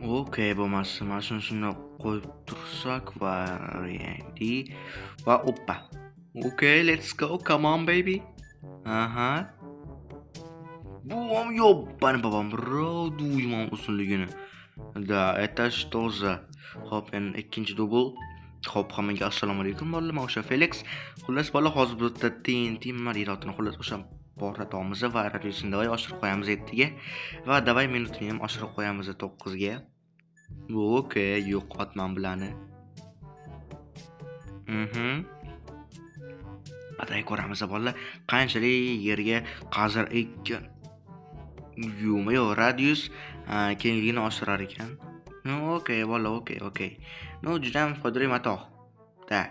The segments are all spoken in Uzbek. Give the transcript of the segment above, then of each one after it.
Okay, bo'lmasa mana shuni qo'yib tursak va ready va oppa. Okay, let's go. Come on baby. Aha. Bu ham yobbani babam, bro, duyman uzunligini. Да, это что за? Hop, endi ikkinchi dubl. Hop, hammaga assalomu alaykum bolalar. Men o'sha Felix. Xullas bola hozir bizda TNT marirodini xullas o'sha boratamiz va radiosini davay oshirib qo'yamiz 7ga va davay minutini ham oshirib qo'yamiz 9ga. Okey, yo'qotman bilani. Aday ko'ramiz bolalar. Qanchalik yerga qazir ekkan. Yo, radius kengligini oshirar ekan. Okey, bola, okey. Juda ham foydali matoh. Da,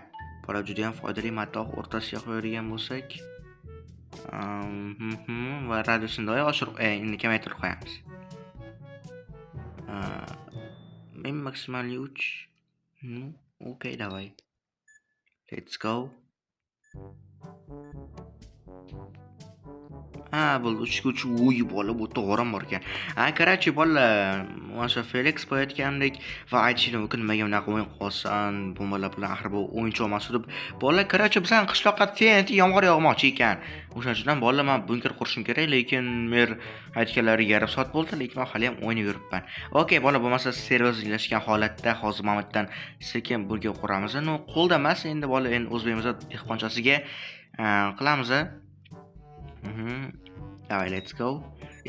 bola juda ham foydali matoh o'rtasiga qo'yadigan bo'lsak, va radiusini doim oshirib, endi kamaytirib qo'yamiz. Максимальный 3. Окей, давай. Let's go. Bu 3 bola bu to'g'ri bor ekan. Короче, bola, o'sha Felix qo'yayotgandek va aytishim mumkin, nimaga bunaqa o'yin qolsan, bombalar bilan axir bu o'yinchi emas deb. Bola, короче, bizning qishloqqa TNT yomg'ir yog'moqchi ekan. O'shaning uchun bola men bunker qurishim kerak, lekin mer aytganlari yarim soat bo'ldi, lekin men hali ham o'ynab yuribman. Okey, bola, bo'lmasa serverlashgan holatda hozir Mamatdan sekin burga quramiz. Qo'lda emas, endi bola, endi o'zbekimizda dehqonchasiga qilamiz. Давай, let's go.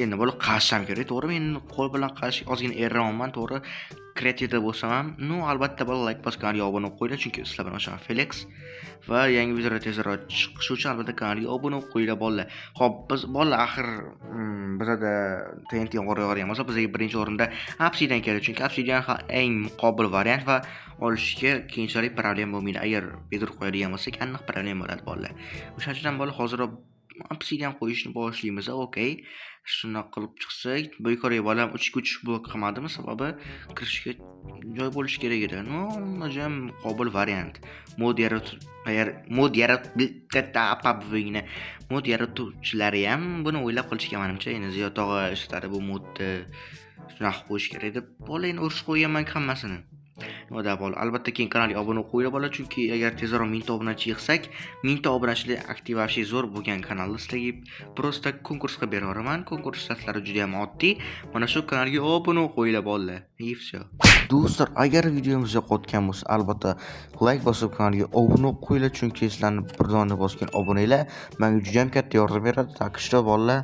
Endi bola qasham kerak, to'g'rimi? Endi qo'l bilan qash ozgina erraman, to'g'ri. Kreativda bo'lsam ham, albatta bola like bosib kanalga obuna bo'lib qo'yinglar, chunki sizlar bilan o'sha Felix va yangi videolar tezroq chiqishi uchun albatta kanalga obuna bo'lib qo'yinglar bolalar. Xo'p, biz bola axir bizda TNT yog'oryapmiz, bizga birinchi o'rinda Obsidian kerak, chunki Obsidian eng muqobil variant va olishga keyinchalik problem bo'lmaydi. Agar bedrock qo'yadigan bo'lsak, aniq problem bo'ladi bolalar. O'shaning uchun bola hozir Obsidian qo'yishni boshlaymiz. Okey. Shunaqa qilib chiqsak, bu yuqoriga bolam 3 blok qilmadimi, sababi kirishga joy bo'lishi kerak edi. Najam qobil variant. Mod yaratuvchilari ham buni o'ylab qilishgan menimcha. Endi Ziyod tog'a ishlatadi bu modni. Shunaqa qo'yish kerak deb bolayni urishib qo'yganman hammasini. Albatta keyin kanalga obuna qo'yinglar bola, chunki agar tezroq 1000 ta obunachi yig'sak, 1000 ta obunachilik aktivasiya zo'r bo'lgan kanalni sizlarga prosta konkursga beraman. Konkurs shartlari juda ham oddiy. Mana shu kanalga obuna qo'yinglar bolalar. И всё. Do'stlar, agar videomiz yoqayotgan bo'lsa, albatta like bosib kanalga obuna qo'yinglar, chunki sizlarning bir dona bosgan obunalar menga juda ham katta yordam beradi. Tak что bolalar,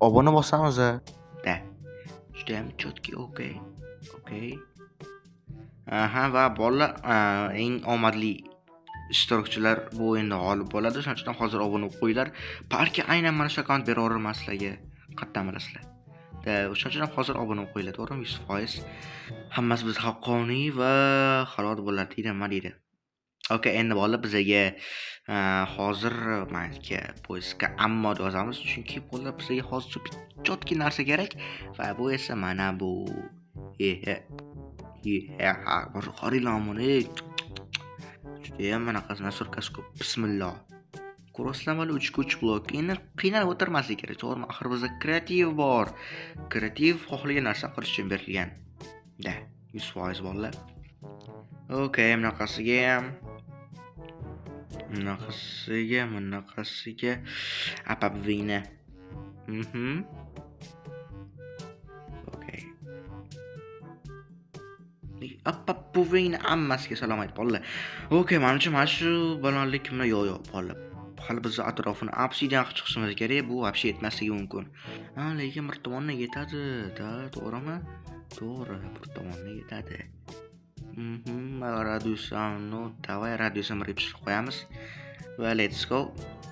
obuna bosamiz. Da. Juda ham chotki, okey. Va bolalar, eng omadli ishtirokchilar bu o'yinda g'olib bo'ladi. Shuning uchun hozir obuna qo'yinglar. Balki aynan mana shu akkaunt beraveraman sizlarga. Qattan bilasizlar. O'shaning uchun hozir obuna qo'yinglar, to'g'rimi? 100%. Hammasi biz haqqoniy va halol bo'ladi deydi. Okey, endi bolalar bizga hozir menga poiska ammo yozamiz, chunki bolalar bizga hozir chotki narsa kerak va bu esa mana bu. Qarilamoni. Judayam manaqasini surkasi ko'p. Bismillah. Ko'rasizlarmi, 3 blok. Endi qiynalib o'tirmaslik kerak, to'g'rimi? Axir bizda kreativ bor. Kreativ xohlagan narsa qilish uchun berilgan. Da, 100% bolalar. Okey, bunaqasiga apabvina. Buvingni ammasiga salomat bolalar. Okey, menimcha mana shu balandlik kimda yo'q bolalar. Hali biz atrofini Obsidian qilib chiqishimiz kerak. Bu вообще yetmasligi mumkin. Lekin bir tomondan yetadi, to'g'rimi? To'g'ri, bir tomondan yetadi. Davay radiusini ripshib qo'yamiz. Va let's go.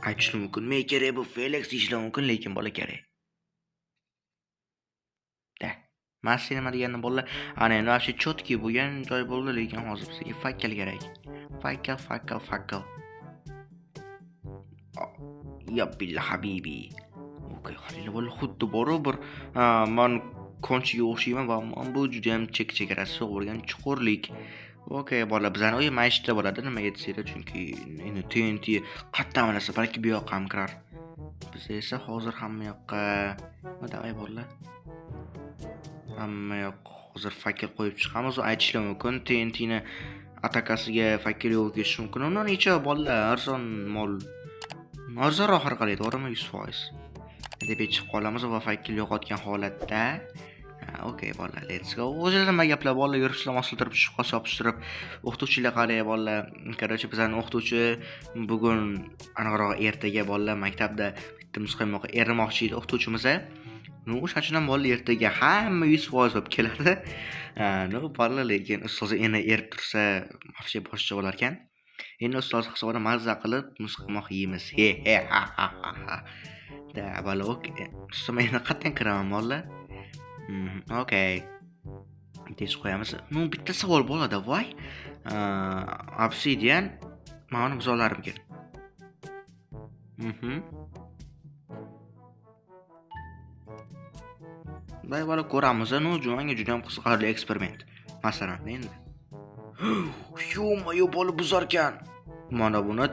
Aytishim mumkin, men kerak bu Felix deyishim mumkin, lekin bola kerak. Masina nima deganini bolalar, ana endi вообще chotki bo'lgan joy bo'ldi, lekin hozir bizga fakkel kerak. Fakkel. Ya billah habibi. Okey, hali bola xuddi bir men konchiga o'xshayman va men bu juda ham chegarasi bo'lgan chuqurlik. Okey, bola bizani o'yi maishda bo'ladi, nimaga desanglar, chunki endi TNT qattan narsa, balki bu yoqqa ham kirar. Biz esa hozir hamma yoqqa, davay bolalar. Hamma yoq hozir fakir qo'yib chiqamiz va aytishlar mumkin TNTni atakasiga fakir yo'l ketishi mumkin. Uni necha bolalar arzon mol arzonroq orqali to'g'rimi 100%. deb chiqib qolamiz va fakir yo'qotgan holatda okey bolalar, let's go. O'zi nima gaplar bolalar, yuribsizlar mosiltirib shubha yopishtirib, o'qituvchilar qaraya bolalar. Короче, bizning o'qituvchi bugun aniqroq ertaga bolalar maktabda bitta muzqaymoq erimoqchi edi o'qituvchimiz. Ну, o'shaning uchun bolalar ertaga hamma 100% bo'lib keladi. No, bolalar lekin ustoz endi tursa, вообще boshqa bo'lar ekan. Endi ustoz hisobida mazza qilib muzqaymoq yeymiz. He ha ha ha. Da bolalar, okey. Ustma endi qatdan kiraman bolalar. Okey. Tez qo'yamiz. Ну, bitta savol bo'ladi, voy. Obsidian mana buzolarimga. Day bola ko'ramiz, no, menga juda ham qiziqarli eksperiment. Masalan, endi. Yo, bola buzar ekan. Mana buni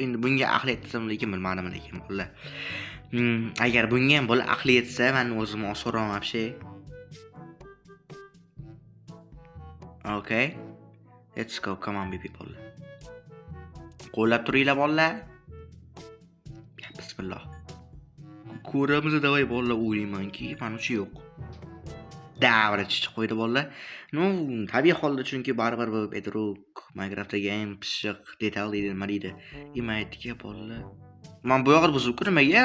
endi bunga aql yetsam lekin bilmadim lekin bolalar. Agar bunga ham bola aql yetsa, men o'zim so'raman вообще. Okay. Let's go, come on baby bolalar. Qo'llab turinglar bolalar. Bismillah. Ko'ramiz davay bolalar, o'ylaymanki, manuchi yo'q. Davra chiqib qo'ydi bolalar. No, tabiiy holda chunki baribir bu bedrock Minecraftdagi eng pishiq detal deydi, nima deydi. Imaytga bolalar. Men bu yo'g'ir buzib ko'rmaga,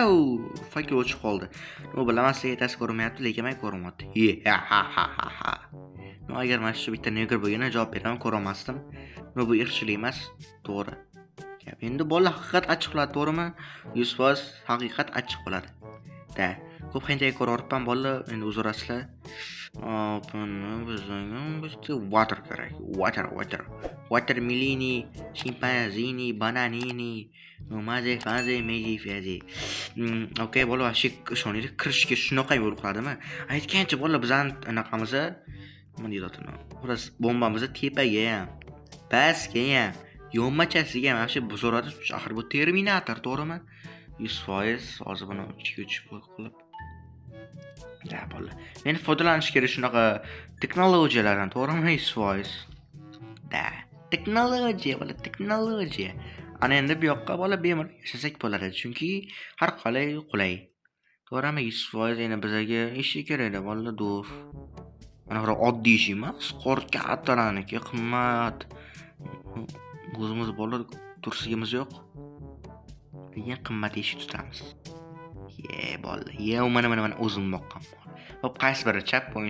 fakir o'chib qoldi. No, bilaman sizga aytasi ko'rmayapti, lekin men ko'ryapti. Ha. No, agar men shu bitta neger bo'lganda javob beraman, ko'rmasdim. No, bu irqchilik emas, to'g'ri. Endi bolalar haqiqat achchiq bo'ladi, to'g'rimi? 100% haqiqat achchiq bo'ladi. Da, ko'p qanday ko'rortman bolalar, endi o'zurasizlar. Water kerak. Water milini, chimpanzini, bananini, maze. Okey, bolalar, shonida kirishga shunaqa yo'l qiladimi? Aytgancha bolalar bizning anaqamiz, nima deyotini? Xo'ras, bombamiz tepaga ham, pastga ham, yonmachasiga ham shu buzoradi. Axir bu Terminator, to'g'rimi? 100% hozir buni ichga qilib. Da bolalar. Men foydalanish kerak shunaqa texnologiyalardan, to'g'rimi? 100%. Da, texnologiya. Ana endi bu yoqqa bola bemalol yashasak bo'ladi, chunki har qalay qulay. To'g'rimi? 100% endi bizga ish kerak-da bolalar, do'f. Mana oddiy ish emas, qorkattalarniki qimmat. O'zimiz bolalar tursigimiz yo'q. Lekin qimmat ish tutamiz. Bolalar. Mana o'zim boqqan. Hop, qaysi biri chap o'ng.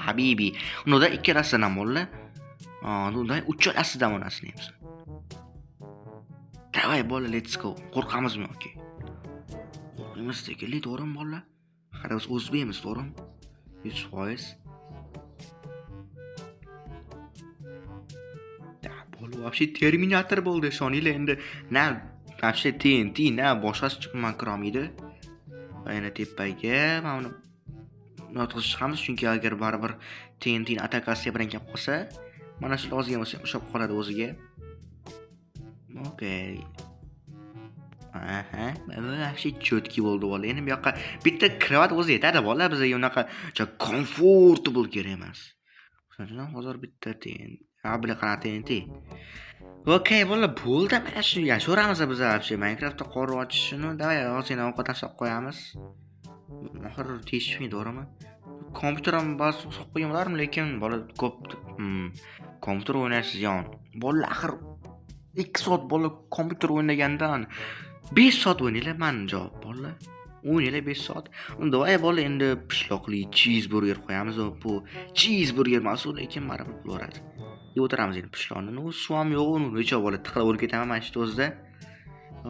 Habibi. Unda ikkalasidan bolalar. Unda uchalasidan onasini ham. Davay bolalar, let's go. Qo'rqamizmi yoki? Qo'rqamiz tekili, to'g'rimi bolalar? Qara biz o'zbekmiz, to'g'rimi? 100%. Da, bola вообще Terminator bo'ldi, shoninglar endi. Na, вообще TNT, na boshqasi chiqman kirolmaydi. Va yana tepaga mana notqiz chiqamiz, chunki agar baribir TNT atakasiya bilan kelib qolsa, mana shu ozgina bo'lsa ushab qoladi o'ziga. Okey. Вообще chotki bo'ldi bolalar. Endi bu yoqqa bitta krevat o'zi yetadi bolalar, bizga unaqa comfortable kerak emas. Shuning uchun hozir bitta bilan qana TNT. Okey bolalar, bo'ldi. Mana shu yashaveramiz biz вообще Minecraftda qor ochishini, davay ozgina ovqat tashlab qo'yamiz. Oxir teshishmaydi, to'g'rimi? Kompyuterim bas so'qib qo'ygan bo'lardim, lekin bola ko'p kompyuter o'ynaysiz yon. Bolalar axir 2 soat bola kompyuter o'ynagandan 5 soat o'ynaylar, men javob bolalar. O'ynaylar 5 soat. Unda voy bola endi pishloqli cheeseburger qo'yamiz, bu cheeseburger mas'ul lekin baribir bo'laradi. Yeb o'tiramiz endi pishloqni. No, suv ham yo'q, uni necha bola tiqilib o'lib ketaman mana shu o'zida.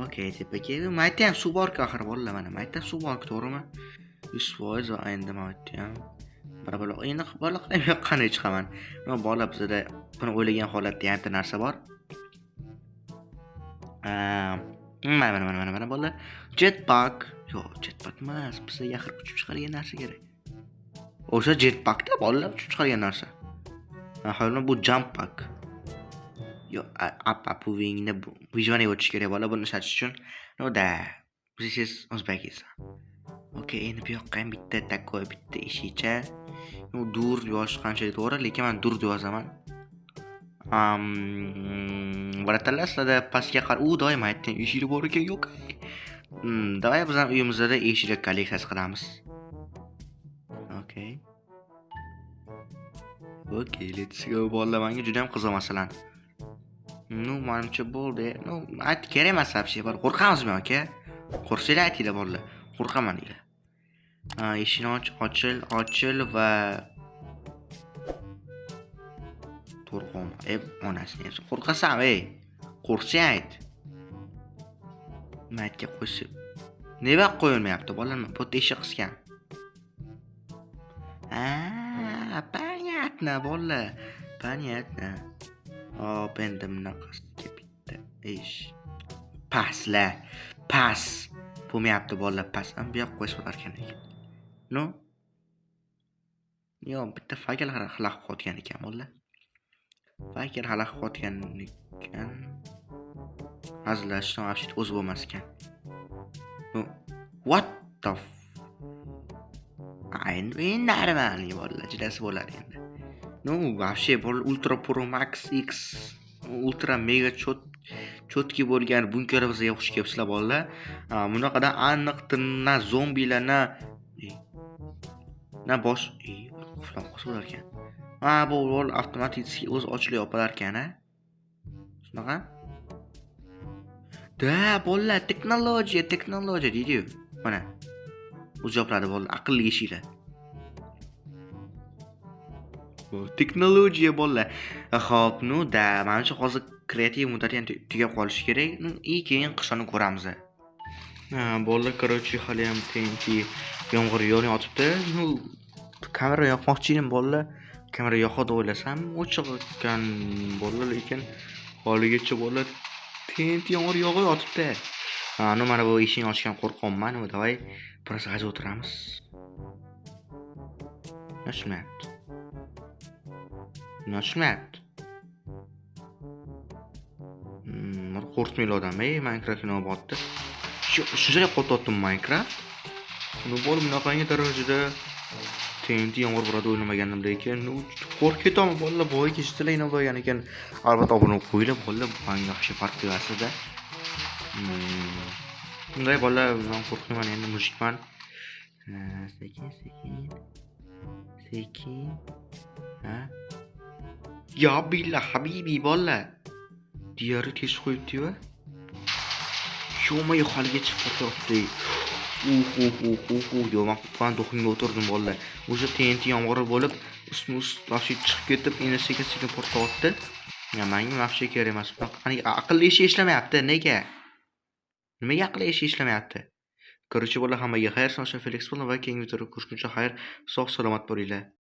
Okey, tepaga. Maytda ham suv bor-ku axir bolalar, mana maytda suv bor-ku, to'g'rimi? 100% va endi maytda ham baribir. Endi bola qanday chiqaman? Men bola bizda buni o'ylagan holatda bitta narsa bor. Mana bolalar. Jetpack. Yo'q, jetpack emas. Bizga yaxir uchib chiqargan narsa kerak. O'sha jetpackda bolalar uchib chiqargan narsa. Aholi bu jump pack. Yo, appuvingni vijvaniga o'tish kerak bola buni ishlatish uchun. No da. This is Uzbekistan. Okey, endi bu yoqqa ham bitta такой bitta eshicha. No dur yozish qanchalik to'g'ri, lekin men dur deb yozaman. Baratallar sizlarda pastga u doim aytgan eshigi bor ekan yo'q. Davay biz ham uyimizda eshik kolleksiyasi qilamiz. Okey. Okey, let's go. Bolalar menga juda ham qiziq masalan. No, menimcha bo'ldi. No, ayt kerak emas вообще. Qo'rqamizmi aka? Qo'rsanglar aytinglar bolalar. Qo'rqaman deylar. Eshikni ochil va qo'rqaman. Onasini qo'rqasan, qo'rsang ayt. Maytga qo'shib. Nega qo'yilmayapti bolalar? Bu eshik qisgan. Понятно, bolalar. Понятно. Endi bunaqasiga bitta ish. Pas. Bo'lmayapti bolalar, pas. Ham bu yoqqa qo'yib qo'yar ekan. No. Yo, bitta fayl xalaq qotgan ekan bolalar. Fayl xalaq qotgan ekan. Hazillashdan вообще o'zi bo'lmas ekan. No. What the endi normal bolalar, jilasi bo'lar endi. No, вообще Ultra Pro Max X Ultra Mega chotki bo'lgan bunker bizga xush kelibsizlar bolalar. Bunaqada aniq na zombilar na bosh qulab qolsa bo'lar ekan. Bu avtomatik o'zi ochilib yopilar ekan, a? Shunaqa? Da, bolalar, texnologiya deydi-yu. Mana. O'zi yopiladi bolalar, aqlli eshiklar. Texnologiya bolalar. Xo'p, no da, menimcha hozir kreativ muddati ham tugab qolishi kerak. Keyin qishni ko'ramiz. Bolalar, короче, hali ham TNT yomg'ir yog'yotibdi. Kamera yoqmoqchi edim bolalar. Kamera yoqadi o'ylasam, o'chiq ekan bolalar, lekin holigacha bolalar TNT yomg'ir yog'yotibdi. Mana bu eshikni ochgan qo'rqonman. Davay, biroz g'ajib o'tiramiz. Ochmayapti. Qo'rqmayli odam, Minecraftni olibdi. Shuncha qo'rqotdim Minecraft. Uni bo'lib bunaqangi darajada TNT yomg'ir uradi o'ylamagandim, lekin qo'rqib ketaman bolalar. Boyga eshitlayman bo'lgan ekan. Albatta obuna qo'yinglar bolalar, menga yaxshi farq qilasizda. Bunday bolalar, men qo'rqmayman, endi mujikman. Sekin. Ya billah habibi bolalar. Diyari tez qo'yibdi-yu. Sho'may holigacha qo'rqyapti. Yo, men do'ximga o'tirdim bolalar. O'sha TNT yomg'iri bo'lib, ustma-ust chiqib ketib, endi sekin portlayapti. Menga вообще kerak emas. Aqlli ish ishlamayapti. Nega? Nimaga aqlli ish ishlamayapti? Короче, bolalar, hammaga xayr, Sasha Felix bo'ldi va keyingi videoda ko'rishguncha xayr, sog' salomat bo'linglar.